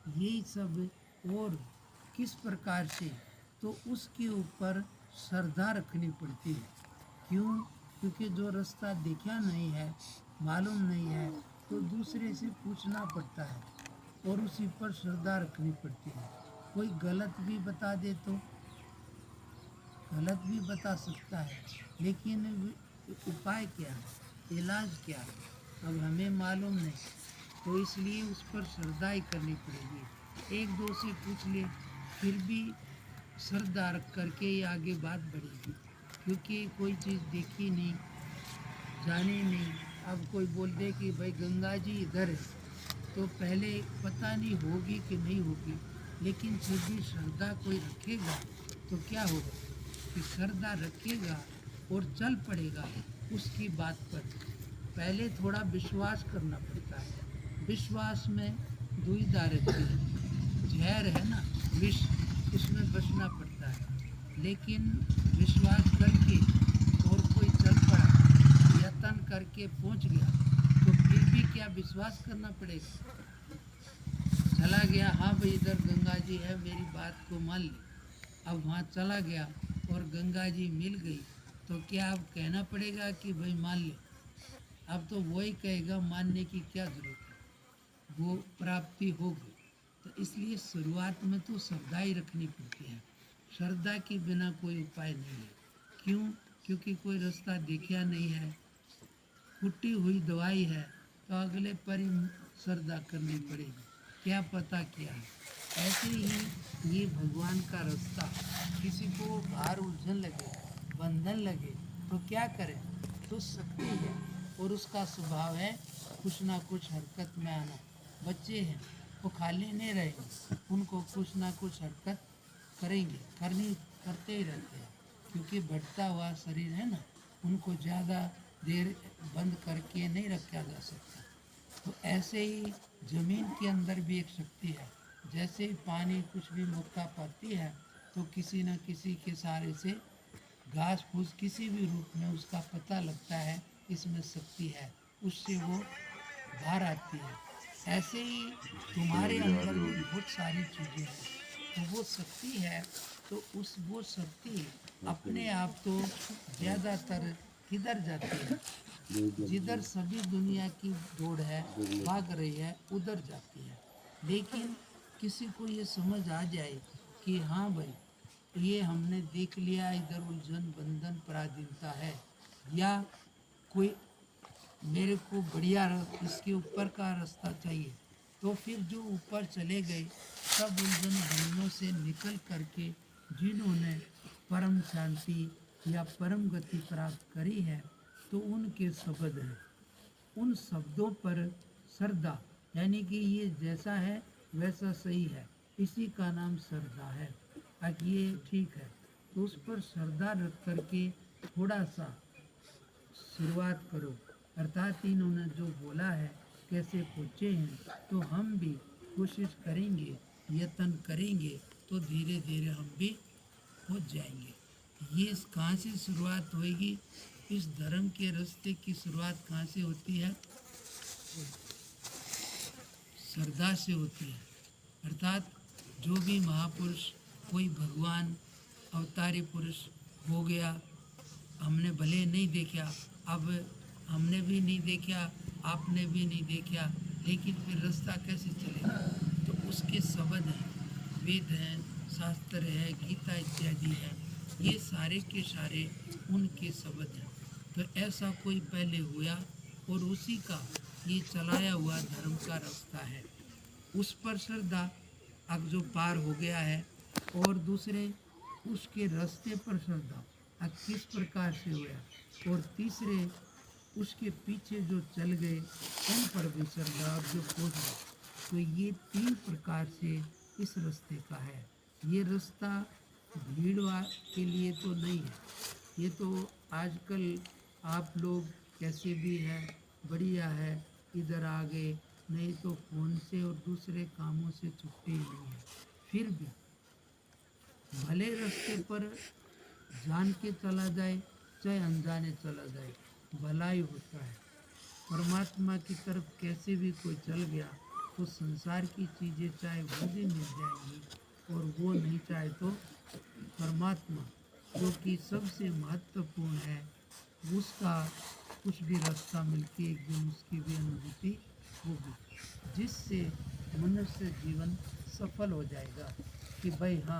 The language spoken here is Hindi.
यही सब। और किस प्रकार से, तो उसके ऊपर श्रद्धा रखनी पड़ती है। क्यों? क्योंकि जो रास्ता देखा नहीं है, मालूम नहीं है, तो दूसरे से पूछना पड़ता है और उसी पर श्रद्धा रखनी पड़ती है। कोई गलत भी बता दे तो गलत भी बता सकता है, लेकिन उपाय क्या है, इलाज क्या है, अब हमें मालूम नहीं, तो इसलिए उस पर श्रद्धा ही करनी पड़ेगी। एक दो से पूछ ले, फिर भी श्रद्धा रख करके ही आगे बात बढ़ेगी। क्योंकि कोई चीज़ देखी नहीं, जाने नहीं। अब कोई बोल दे कि भाई गंगा जी इधर है, तो पहले पता नहीं होगी कि नहीं होगी, लेकिन फिर भी श्रद्धा कोई रखेगा तो क्या होगा कि श्रद्धा रखेगा और चल पड़ेगा उसकी बात पर। पहले थोड़ा विश्वास करना पड़ता है। विश्वास में दुविधा रहती है, जहर है ना, विष, उसमें बचना पड़ता है। लेकिन विश्वास करके और कोई चल पड़ा, यत्न करके पहुंच गया, तो फिर भी क्या विश्वास करना पड़ेगा। चला गया, हाँ भाई इधर गंगा जी है, मेरी बात को मान ले। अब वहाँ चला गया और गंगा जी मिल गई, तो क्या अब कहना पड़ेगा कि भाई मान ले। अब तो वही कहेगा, मानने की क्या ज़रूरत है, वो प्राप्ति हो गई। तो इसलिए शुरुआत में तो श्रद्धा ही रखनी पड़ती है। श्रद्धा के बिना कोई उपाय नहीं है। क्यों? क्योंकि कोई रास्ता देखा नहीं है, फूटी हुई दवाई है, तो अगले पर ही श्रद्धा करनी पड़ेगी। क्या पता क्या है। ऐसे ही ये भगवान का रास्ता, किसी को बाहर उलझन लगे, बंधन लगे, तो क्या करें। तो शक्ति है और उसका स्वभाव है कुछ ना कुछ हरकत में आना। बच्चे हैं, वो खाली नहीं रहेंगे, उनको कुछ ना कुछ हरकत करेंगे, करते ही रहते हैं। क्योंकि बढ़ता हुआ शरीर है ना, उनको ज़्यादा देर बंद करके नहीं रखा जा सकता। तो ऐसे ही जमीन के अंदर भी एक शक्ति है। जैसे ही पानी कुछ भी मौका पाती है, तो किसी न किसी के सहारे से घास फूस किसी भी रूप में उसका पता लगता है, इसमें शक्ति है, उससे वो बाहर आती है। ऐसे ही तुम्हारे अंदर भी बहुत सारी चीज़ें हैं, तो वो शक्ति है। तो उस वो शक्ति अपने आप तो ज़्यादातर किधर जाती है, जिधर सभी दुनिया की दौड़ है, भाग रही है, उधर जाती है। लेकिन किसी को ये समझ आ जाए कि हाँ भाई, ये हमने देख लिया, इधर उलझन बंधन पराधीनता है, या कोई मेरे को बढ़िया इसके ऊपर का रास्ता चाहिए, तो फिर जो ऊपर चले गए, सब उलझन बंधनों से निकल करके जिन्होंने परम शांति या परम गति प्राप्त करी है, तो उनके शब्द हैं। उन शब्दों पर श्रद्धा, यानी कि ये जैसा है वैसा सही है, इसी का नाम श्रद्धा है। अब ये ठीक है, तो उस पर श्रद्धा रख करके थोड़ा सा शुरुआत करो। अर्थात इन्होंने जो बोला है, कैसे पहुँचे हैं, तो हम भी कोशिश करेंगे, यत्न करेंगे, तो धीरे धीरे हम भी पहुँच जाएंगे। ये कहाँ से शुरुआत होएगी? इस धर्म के रास्ते की शुरुआत कहाँ से होती है? श्रद्धा से होती है। अर्थात जो भी महापुरुष, कोई भगवान अवतारी पुरुष हो गया, हमने भले नहीं देखा, अब हमने भी नहीं देखा, आपने भी नहीं देखा, लेकिन फिर रास्ता कैसे चलेगा? तो उसके शब्द हैं, वेद हैं, शास्त्र है, गीता इत्यादि है, ये सारे के सारे उनके शब्द हैं। तो ऐसा कोई पहले हुआ और उसी का ये चलाया हुआ धर्म का रास्ता है। उस पर श्रद्धा, अब जो पार हो गया है, और दूसरे उसके रास्ते पर श्रद्धा, अब किस प्रकार से हुआ, और तीसरे उसके पीछे जो चल गए उन पर भी श्रद्धा, अब जो पहुँच गए। तो ये तीन प्रकार से इस रास्ते का है। ये रास्ता भीड़ के लिए तो नहीं है, ये तो आजकल आप लोग कैसे भी है, बढ़िया है, इधर आ गए, नहीं तो फ़ोन से और दूसरे कामों से छुट्टी ही नहीं है। फिर भी भले रास्ते पर जान के चला जाए, चाहे अनजाने चला जाए, भला ही होता है। परमात्मा की तरफ कैसे भी कोई चल गया, तो संसार की चीज़ें चाहे वो भी मिल जाएंगी, और वो नहीं चाहे तो परमात्मा जो कि सबसे महत्वपूर्ण है, उसका कुछ भी रास्ता मिलके एक दिन उसकी भी अनुभूति होगी, जिससे मनुष्य जीवन सफल हो जाएगा कि भाई हाँ,